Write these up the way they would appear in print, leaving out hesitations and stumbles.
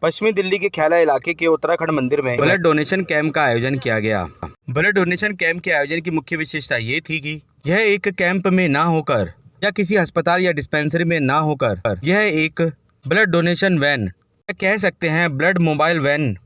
पश्चिमी दिल्ली के ख्याला इलाके के उत्तराखंड मंदिर में ब्लड डोनेशन कैंप का आयोजन किया गया। ब्लड डोनेशन कैंप के आयोजन की मुख्य विशेषता ये थी कि यह एक कैंप में ना होकर या किसी अस्पताल या डिस्पेंसरी में ना होकर यह एक ब्लड डोनेशन वैन, कह सकते हैं ब्लड मोबाइल वैन,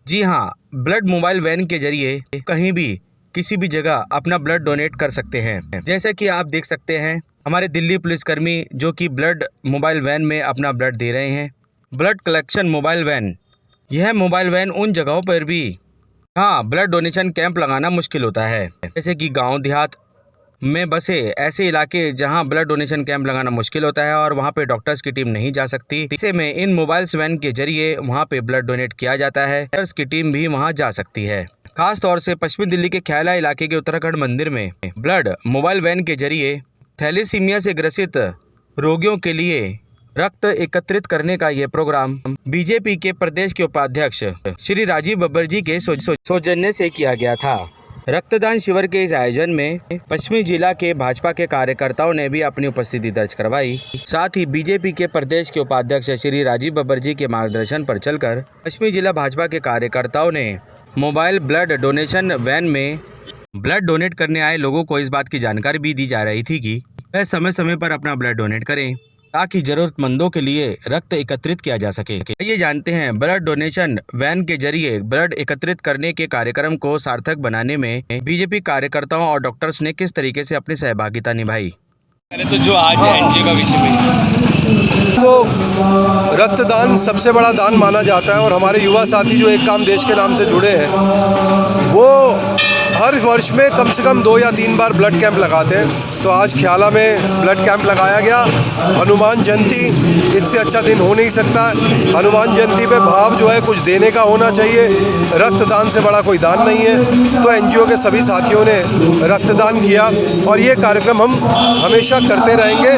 जी हाँ, ब्लड मोबाइल वैन के जरिए कहीं भी किसी भी जगह अपना ब्लड डोनेट कर सकते हैं। जैसे कि आप देख सकते हैं हमारे दिल्ली पुलिसकर्मी जो कि ब्लड मोबाइल वैन में अपना ब्लड दे रहे हैं। ब्लड कलेक्शन मोबाइल वैन, यह मोबाइल वैन उन जगहों पर भी ब्लड डोनेशन कैंप लगाना मुश्किल होता है, जैसे कि गांव देहात में बसे ऐसे इलाके जहां ब्लड डोनेशन कैंप लगाना मुश्किल होता है और वहां पे डॉक्टर्स की टीम नहीं जा सकती। ऐसे में इन मोबाइल वैन के जरिए वहां पे ब्लड डोनेट किया जाता है। डॉक्टर्स की टीम भी वहां जा सकती है। खास तौर से पश्चिमी दिल्ली के ख्याला इलाके के उत्तराखंड मंदिर में ब्लड मोबाइल वैन के जरिए थैलेसीमिया से ग्रसित रोगियों के लिए रक्त एकत्रित करने का ये प्रोग्राम बीजेपी के प्रदेश के उपाध्यक्ष श्री राजीव बब्बर जी के सौजन्य से किया गया था। रक्तदान शिविर के इस आयोजन में पश्चिमी जिला के भाजपा के कार्यकर्ताओं ने भी अपनी उपस्थिति दर्ज करवाई। साथ ही बीजेपी के प्रदेश के उपाध्यक्ष श्री राजीव बब्बर जी के मार्गदर्शन पर चलकर पश्चिमी जिला भाजपा के कार्यकर्ताओं ने मोबाइल ब्लड डोनेशन वैन में ब्लड डोनेट करने आए लोगों को इस बात की जानकारी भी दी जा रही थी कि वह समय समय पर अपना ब्लड डोनेट करें ताकि जरूरतमंदों के लिए रक्त एकत्रित किया जा सके। ये जानते हैं ब्लड डोनेशन वैन के जरिए ब्लड एकत्रित करने के कार्यक्रम को सार्थक बनाने में बीजेपी कार्यकर्ताओं और डॉक्टर्स ने किस तरीके से अपनी सहभागिता निभाई। पहले तो जो आज एनजीओ का विषय में वो रक्तदान सबसे बड़ा दान माना जाता है और हमारे युवा साथी जो एक काम देश के नाम से जुड़े हैं वो हर वर्ष में कम से कम 2 या 3 बार ब्लड कैंप लगाते हैं। तो आज ख्याला में ब्लड कैंप लगाया गया। हनुमान जयंती, इससे अच्छा दिन हो नहीं सकता। हनुमान जयंती पे भाव जो है कुछ देने का होना चाहिए, रक्तदान से बड़ा कोई दान नहीं है। तो एनजीओ के सभी साथियों ने रक्तदान किया और ये कार्यक्रम हम हमेशा करते रहेंगे।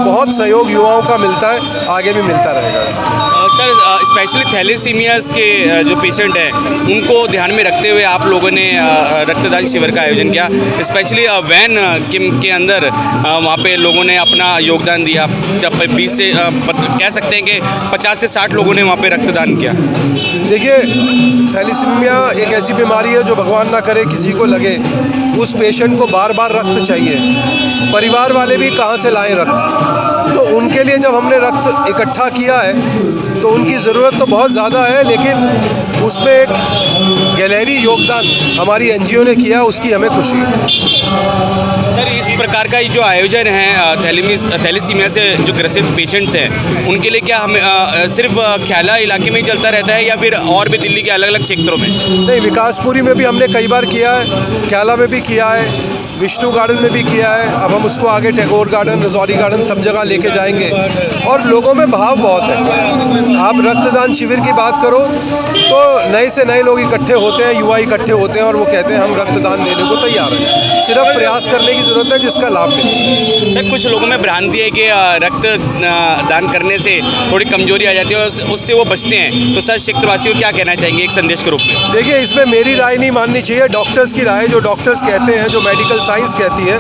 बहुत सहयोग युवाओं का मिलता है, आगे भी मिलता रहेगा। सर, स्पेशली थैलेसीमियास के जो पेशेंट हैं उनको ध्यान में रखते हुए आप लोगों ने रक्तदान शिविर का आयोजन किया। स्पेशली वैन के अंदर वहाँ पे लोगों ने अपना योगदान दिया। जब 20 से कह सकते हैं कि 50 से 60 लोगों ने वहाँ पे रक्तदान किया। देखिए, थैलेसीमिया एक ऐसी बीमारी है जो भगवान ना करे किसी को लगे। उस पेशेंट को बार बार रक्त चाहिए। परिवार वाले भी कहाँ से लाएं रक्त? तो उनके लिए जब हमने रक्त इकट्ठा किया है तो उनकी ज़रूरत तो बहुत ज़्यादा है, लेकिन उसमें एक गहरी योगदान हमारी एनजीओ ने किया, उसकी हमें खुशी है। सर, इस प्रकार का जो आयोजन है थैलेसीमिया से जो ग्रसित पेशेंट्स हैं उनके लिए क्या हम सिर्फ ख्याला इलाके में ही चलता रहता है या फिर और भी दिल्ली के अलग अलग क्षेत्रों में? नहीं, विकासपुरी में भी हमने कई बार किया है, ख्याला में भी किया है, विष्णु गार्डन में भी किया है। अब हम उसको आगे टैगोर गार्डन, रजौरी गार्डन सब जगह लेके जाएंगे। और लोगों में भाव बहुत है। आप रक्तदान शिविर की बात करो तो नए से नए लोग इकट्ठे होते हैं, युवा इकट्ठे होते हैं और वो कहते हैं हम रक्तदान देने को तैयार हैं। सिर्फ प्रयास करने की ज़रूरत है जिसका लाभ मिले। सर, कुछ लोगों में भ्रांति है कि रक्तदान करने से थोड़ी कमजोरी आ जाती है और उससे वो बचते हैं। तो सर, क्षेत्रवासियों को क्या कहना चाहेंगे एक संदेश के रूप में? देखिए, इसमें मेरी राय नहीं माननी चाहिए, डॉक्टर्स की राय। जो डॉक्टर्स कहते हैं, जो मेडिकल साइंस कहती है,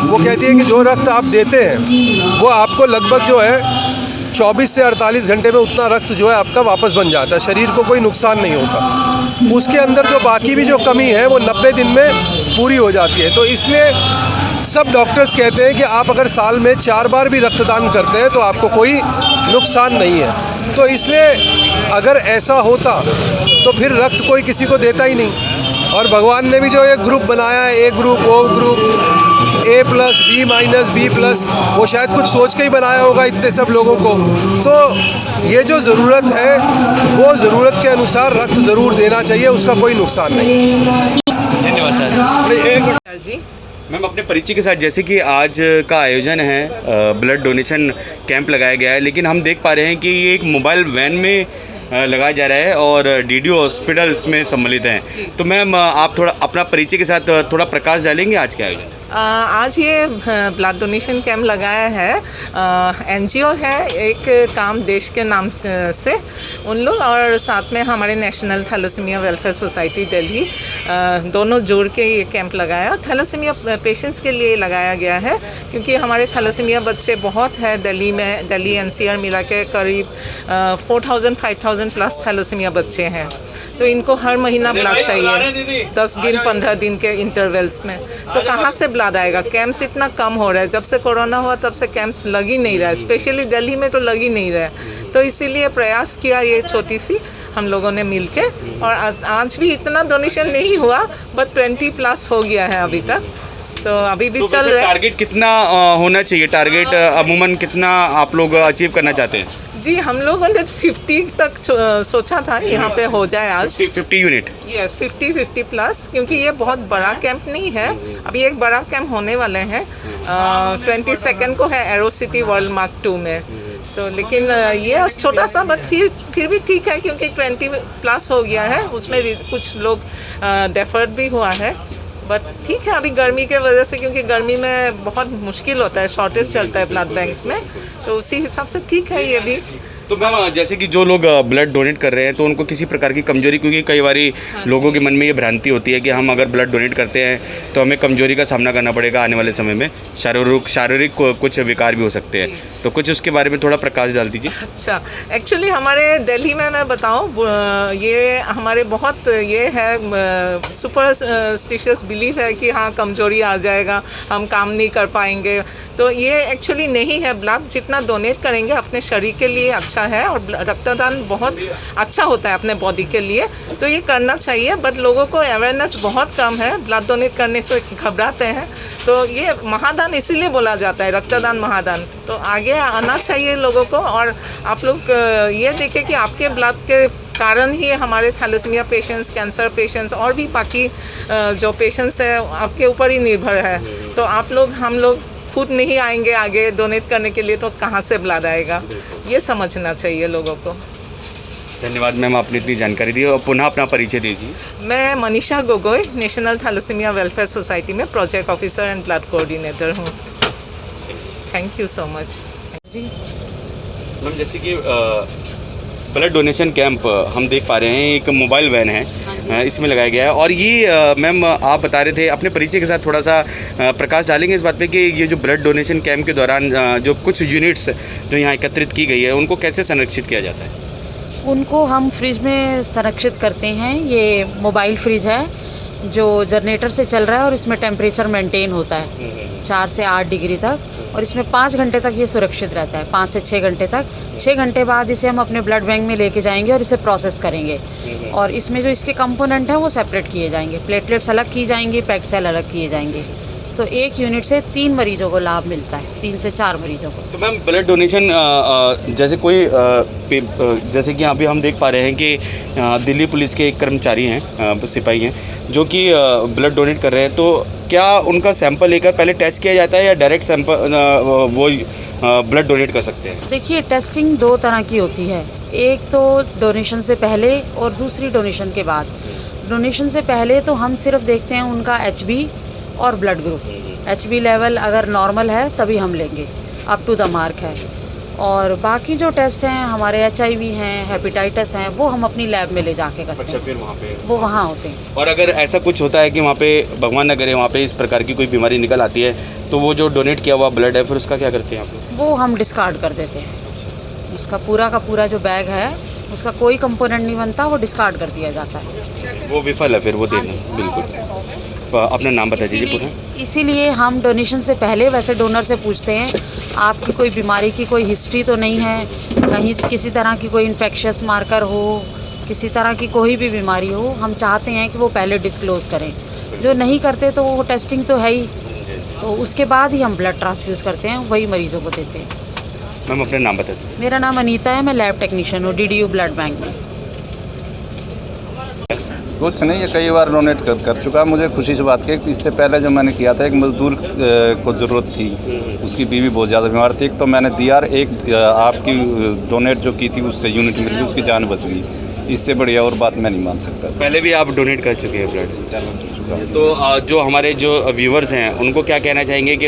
वो कहती है कि जो रक्त आप देते हैं वो आपको लगभग जो है 24 से 48 घंटे में उतना रक्त जो है आपका वापस बन जाता है। शरीर को कोई नुकसान नहीं होता। उसके अंदर जो बाकी भी जो कमी है वो 90 दिन में पूरी हो जाती है। तो इसलिए सब डॉक्टर्स कहते हैं कि आप अगर साल में 4 बार भी रक्तदान करते हैं तो आपको कोई नुकसान नहीं है। तो इसलिए अगर ऐसा होता तो फिर रक्त कोई किसी को देता ही नहीं। और भगवान ने भी जो एक ग्रुप बनाया है, A group, O group, A+, B-, B+, वो शायद कुछ सोच के ही बनाया होगा इतने सब लोगों को। तो ये जो ज़रूरत है वो ज़रूरत के अनुसार रक्त ज़रूर देना चाहिए, उसका कोई नुकसान नहीं। धन्यवाद सर। जी मैम, अपने परिचय के साथ, जैसे कि आज का आयोजन है, ब्लड डोनेशन कैंप लगाया गया है, लेकिन हम देख पा रहे हैं कि ये एक मोबाइल वैन में लगाया जा रहा है और डीडीओ हॉस्पिटल इसमें सम्मिलित हैं। तो मैम, आप थोड़ा अपना परिचय के साथ थोड़ा प्रकाश डालेंगे आज के आयोजन? आज ये ब्लड डोनेशन कैंप लगाया है, एनजीओ है एक काम देश के नाम से उन लोग, और साथ में हमारे national thalassemia welfare society Delhi, दोनों जोड़ के ये कैंप लगाया। थैलेसीमिया पेशेंट्स के लिए लगाया गया है क्योंकि हमारे थैलेसीमिया बच्चे बहुत है दिल्ली में, दिल्ली एनसीआर मिला के करीब 4000-5000 प्लस थैलेसीमिया बच्चे हैं। तो इनको हर महीना ब्लड चाहिए 10 दिन 15 दिन के इंटरवल्स में। तो कहाँ से ब्लड आएगा? कैंप्स इतना कम हो रहा है, जब से कोरोना हुआ तब से कैंप्स लग ही नहीं रहा है, स्पेशली दिल्ली में तो लग ही नहीं रहा है। तो इसीलिए प्रयास किया ये छोटी सी हम लोगों ने मिल के, और आज भी इतना डोनेशन नहीं हुआ बट 20+ हो गया है अभी तक। तो अभी भी चल रहा है। टारगेट कितना होना चाहिए? टारगेट अमूमन कितना आप लोग अचीव करना चाहते हैं? जी, हम लोगों ने 50 तक सोचा था यहाँ पे हो जाए आज 50 यूनिट। यस, 50+ क्योंकि ये बहुत बड़ा कैंप नहीं है। अभी एक बड़ा कैंप होने वाले हैं 22 को है एरो सिटी वर्ल्ड मार्क 2 में। तो लेकिन ये आज छोटा सा बट फिर भी ठीक है क्योंकि 20+ हो गया है। उसमें कुछ लोग डेफर्ड भी हुआ है बट ठीक है। अभी गर्मी के वजह से, क्योंकि गर्मी में बहुत मुश्किल होता है, शॉर्टेज चलता है ब्लड बैंक्स में, तो उसी हिसाब से ठीक है ये भी। तो मैम, जैसे कि जो लोग ब्लड डोनेट कर रहे हैं तो उनको किसी प्रकार की कमजोरी, क्योंकि कई बारी लोगों के मन में ये भ्रांति होती है कि हम अगर ब्लड डोनेट करते हैं तो हमें कमजोरी का सामना करना पड़ेगा आने वाले समय में, शारीरिक कुछ विकार भी हो सकते हैं। तो कुछ उसके बारे में थोड़ा प्रकाश डाल दीजिए। अच्छा, एक्चुअली हमारे दिल्ली में मैं बताऊँ, ये हमारे बहुत ये है सुपरस्टिशियस बिलीफ है कि हाँ कमजोरी आ जाएगा, हम काम नहीं कर पाएंगे। तो ये एक्चुअली नहीं है। ब्लड जितना डोनेट करेंगे अपने शरीर के लिए अच्छा है, और रक्तदान बहुत अच्छा होता है अपने बॉडी के लिए, तो ये करना चाहिए। बट लोगों को अवेयरनेस बहुत कम है, ब्लड डोनेट करने से घबराते हैं। तो ये महादान इसीलिए बोला जाता है, रक्तदान महादान। तो आगे आना चाहिए लोगों को। और आप लोग ये देखिए कि आपके ब्लड के कारण ही हमारे थैलेसीमिया पेशेंट्स, कैंसर पेशेंट्स और भी बाकी जो पेशेंट्स हैं आपके ऊपर ही निर्भर है। तो आप लोग, हम लोग खुद नहीं आएंगे आगे डोनेट करने के लिए तो कहाँ से ब्लड आएगा, ये समझना चाहिए लोगों को। धन्यवाद मैम, आपने इतनी जानकारी दी। और पुनः अपना परिचय दीजिए। मैं Manisha Gogoi, national thalassemia welfare society में project officer and blood coordinator हूँ। Thank you so much ji. Ma'am, जैसे कि ब्लड डोनेशन कैंप हम देख पा रहे हैं, एक मोबाइल वैन है इसमें लगाया गया है। और ये मैम आप बता रहे थे, अपने परिचय के साथ थोड़ा सा प्रकाश डालेंगे इस बात पे कि ये जो ब्लड डोनेशन कैंप के दौरान जो कुछ यूनिट्स जो यहाँ एकत्रित की गई है उनको कैसे संरक्षित किया जाता है? उनको हम फ्रिज में संरक्षित करते हैं। ये मोबाइल फ्रिज है जो जनरेटर से चल रहा है और इसमें टेम्परेचर मेंटेन होता है 4 से 8 डिग्री तक, और इसमें 5 घंटे तक ये सुरक्षित रहता है, 5 से 6 घंटे तक। 6 घंटे बाद इसे हम अपने ब्लड बैंक में लेके जाएंगे और इसे प्रोसेस करेंगे। और इसमें जो इसके कंपोनेंट हैं वो सेपरेट किए जाएंगे, प्लेटलेट्स अलग की जाएंगी, पैक्ड सेल अलग किए जाएंगे। तो एक यूनिट से 3 मरीजों को लाभ मिलता है, 3 से 4 मरीजों को। तो मैम, ब्लड डोनेशन जैसे कोई जैसे कि यहाँ पे हम देख पा रहे हैं कि दिल्ली पुलिस के एक कर्मचारी हैं, सिपाही हैं, जो कि ब्लड डोनेट कर रहे हैं। तो क्या उनका सैंपल लेकर पहले टेस्ट किया जाता है या डायरेक्ट सैंपल वो ब्लड डोनेट कर सकते हैं? देखिए, टेस्टिंग 2 तरह की होती है, एक तो डोनेशन से पहले और दूसरी डोनेशन के बाद। डोनेशन से पहले तो हम सिर्फ देखते हैं उनका HB और ब्लड ग्रुप। HB लेवल अगर नॉर्मल है तभी हम लेंगे, अप टू द मार्क है। और बाकी जो टेस्ट हैं हमारे HIV हैं, हेपेटाइटिस हैं, वो हम अपनी लैब में ले जाके करते हैं। अच्छा, फिर वहाँ पे वो वहाँ होते हैं। और अगर ऐसा कुछ होता है कि वहाँ पे भगवान न करे वहाँ पे इस प्रकार की कोई बीमारी निकल आती है, तो वो जो डोनेट किया हुआ ब्लड है फिर उसका क्या करते हैं आप लोग? वो हम डिस्कार्ड कर देते हैं। उसका पूरा का पूरा जो बैग है उसका कोई कंपोनेंट नहीं बनता, वो डिस्कार्ड कर दिया जाता है। वो विफल है फिर वो देना। बिल्कुल। अपना नाम बता दीजिए पूरा। इसीलिए हम डोनेशन से पहले वैसे डोनर से पूछते हैं आपकी कोई बीमारी की कोई हिस्ट्री तो नहीं है, कहीं किसी तरह की कोई इन्फेक्शियस मार्कर हो, किसी तरह की कोई भी बीमारी हो, हम चाहते हैं कि वो पहले डिस्क्लोज़ करें। जो नहीं करते तो वो टेस्टिंग तो है ही, तो उसके बाद ही हम ब्लड ट्रांसफ्यूज़ करते हैं, वही मरीज़ों को देते हैं। मैम, अपना नाम बता दीजिए। मेरा नाम अनीता है, मैं लैब टेक्नीशियन हूँ DDU ब्लड बैंक में। कुछ नहीं, ये कई बार डोनेट कर चुका। मुझे खुशी से बात की, इससे पहले जो मैंने किया था एक मज़दूर को ज़रूरत थी, उसकी बीवी बहुत ज़्यादा बीमार थी, तो मैंने दिया और एक आपकी डोनेट जो की थी उससे यूनिट मिल गई, उसकी जान बच गई। इससे बढ़िया और बात मैं नहीं मान सकता। पहले भी आप डोनेट कर चुके हैं ब्लड? होगा। तो जो हमारे जो व्यूवर्स हैं उनको क्या कहना चाहेंगे कि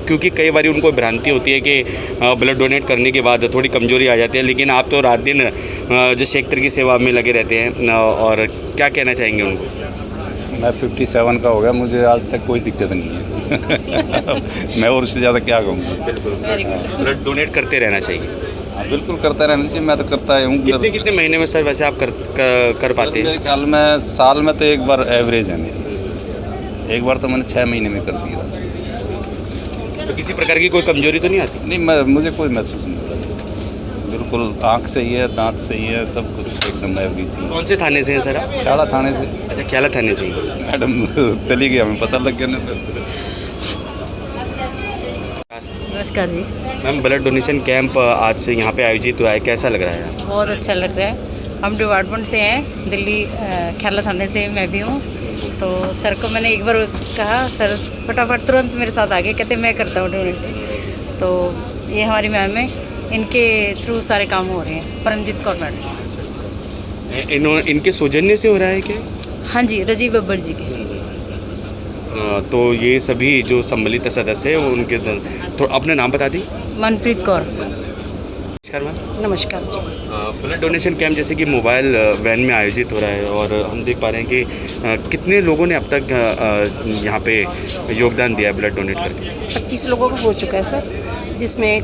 क्योंकि कई बार उनको भ्रांति होती है कि ब्लड डोनेट करने के बाद थोड़ी कमजोरी आ जाती है, लेकिन आप तो रात दिन जो क्षेत्र की सेवा में लगे रहते हैं, और क्या कहना चाहेंगे उनको? मैं 57 का हो गया, मुझे आज तक कोई दिक्कत नहीं है। मैं और उससे ज़्यादा क्या कहूँगा। ब्लड डोनेट करते रहना चाहिए। हाँ, बिल्कुल करता रहना चाहिए, मैं तो करता ही हूँ। कितने महीने में सर वैसे आप कर पाते हैं? मेरे ख्याल में साल में तो एक बार एवरेज है मेरी। एक बार तो मैंने 6 महीने में कर दिया था। तो किसी प्रकार की कोई कमजोरी तो नहीं आती? नहीं, मुझे कोई महसूस नहीं हो रहा। बिल्कुल आँख सही है, दांत सही है, सब कुछ एकदम एवरेज थी। कौन से थाने से हैं सर आप? ख्याला थाने से। अच्छा, ख्याला थाने से ही। मैडम चली गई, हमें पता लग गया ना। नमस्कार जी। मैम, ब्लड डोनेशन कैंप आज से यहाँ पे आयोजित हुआ है, कैसा लग रहा है? बहुत अच्छा लग रहा है। हम डिपार्टमेंट से हैं, दिल्ली ख्याला थाने से मैं भी हूँ। तो सर को मैंने एक बार कहा, सर फटाफट तुरंत मेरे साथ आ गए, कहते मैं करता हूँ डोनेट। तो ये हमारी मैम है, इनके थ्रू सारे काम हो रहे हैं। परमजीत कौर मैडम। इनके सौजन्य से हो रहा है क्या? हाँ जी, राजीव बब्बर जी के। तो ये सभी जो सम्मिलित सदस्य हैं वो उनके तो अपने नाम बता दी। मनप्रीत कौर। नमस्कार मैम। नमस्कार जी। ब्लड डोनेशन कैंप जैसे कि मोबाइल वैन में आयोजित हो रहा है, और हम देख पा रहे हैं कि कितने लोगों ने अब तक यहाँ पे योगदान दिया है ब्लड डोनेट करके? 25 लोगों का हो चुका है सर, जिसमें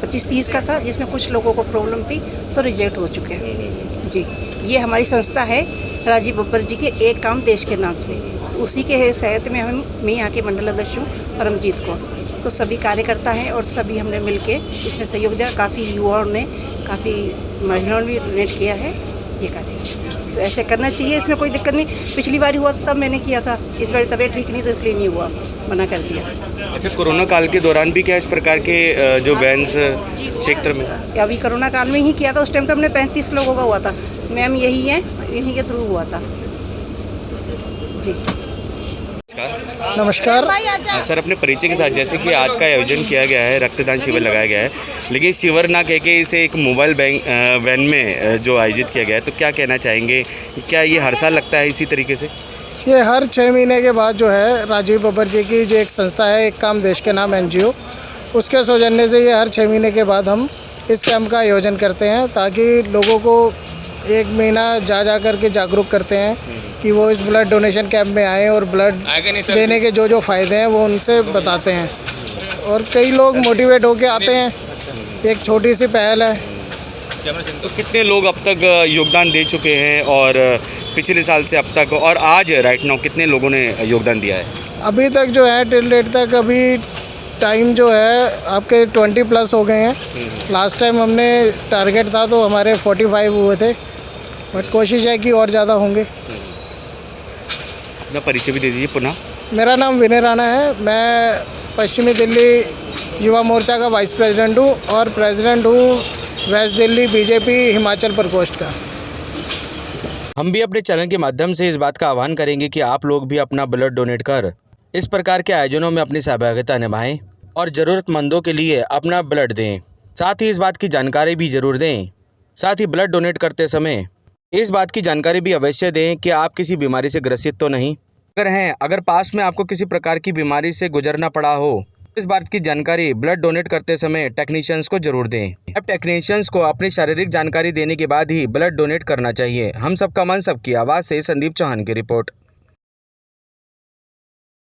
25-30 का था, जिसमें कुछ लोगों को प्रॉब्लम थी तो रिजेक्ट हो चुके हैं जी। ये हमारी संस्था है राजीव बब्बर जी के एक काम देश के नाम से, तो उसी के सहत में मैं यहाँ के मंडल अध्यक्ष हूँ परमजीत कौर। तो सभी कार्यकर्ता हैं और सभी हमने मिलके इसमें सहयोग दिया। काफ़ी युवाओं ने, काफ़ी महिलाओं ने भी डोनेट किया है ये कार्य। तो ऐसे करना चाहिए, इसमें कोई दिक्कत नहीं। पिछली बार हुआ था तब मैंने किया था, इस बार तबीयत ठीक नहीं तो इसलिए नहीं हुआ, मना कर दिया। अच्छा, कोरोना काल के दौरान भी क्या इस प्रकार के जो वैन्स क्षेत्र में? अभी कोरोना काल में ही किया था, उस टाइम तो हमने 35 लोगों का हुआ था। मैम यही है, इन्हीं के थ्रू हुआ था जी। नमस्कार। सर, अपने परिचय के साथ, जैसे कि आज का आयोजन किया गया है, रक्तदान शिविर लगाया गया है, लेकिन शिविर ना कह के इसे एक मोबाइल वैन में जो आयोजित किया गया है, तो क्या कहना चाहेंगे? क्या ये हर साल लगता है इसी तरीके से? ये हर 6 महीने के बाद जो है राजीव बब्बर जी की जो एक संस्था है, एक काम देश के नाम NGO, उसके सौजन्य से ये हर 6 महीने के बाद हम इस कैंप का आयोजन करते हैं, ताकि लोगों को एक महीना जा करके जागरूक करते हैं कि वो इस ब्लड डोनेशन कैंप में आएँ और ब्लड देने के जो फ़ायदे हैं वो उनसे बताते हैं, और कई लोग मोटिवेट होके आते हैं। एक छोटी सी पहल है। तो कितने लोग अब तक योगदान दे चुके हैं, और पिछले साल से अब तक, और आज राइट नाउ कितने लोगों ने योगदान दिया है? अभी तक जो है टिल डेट तक अभी टाइम जो है आपके 20+ हो गए हैं। लास्ट टाइम हमने टारगेट था तो हमारे 45 हुए थे, बट कोशिश है कि और ज़्यादा होंगे। अपना परिचय भी दे दीजिए पुनः। मेरा नाम विनय राणा है, मैं पश्चिमी दिल्ली युवा मोर्चा का वाइस प्रेसिडेंट हूँ और प्रेसिडेंट हूँ वेस्ट दिल्ली बीजेपी हिमाचल प्रकोष्ठ का। हम भी अपने चैनल के माध्यम से इस बात का आह्वान करेंगे कि आप लोग भी अपना ब्लड डोनेट कर इस प्रकार के आयोजनों में अपनी सहभागिता निभाएं और ज़रूरतमंदों के लिए अपना ब्लड दें। साथ ही इस बात की जानकारी भी ज़रूर दें। साथ ही ब्लड डोनेट करते समय इस बात की जानकारी भी अवश्य दें कि आप किसी बीमारी से ग्रसित तो नहीं, अगर पास में आपको किसी प्रकार की बीमारी से गुजरना पड़ा हो, इस बात की जानकारी ब्लड डोनेट करते समय टेक्नीशियंस को जरूर दें। अब टेक्नीशियंस को अपनी शारीरिक जानकारी देने के बाद ही ब्लड डोनेट करना चाहिए। हम सबका मन, सबकी आवाज़ से संदीप चौहान की रिपोर्ट।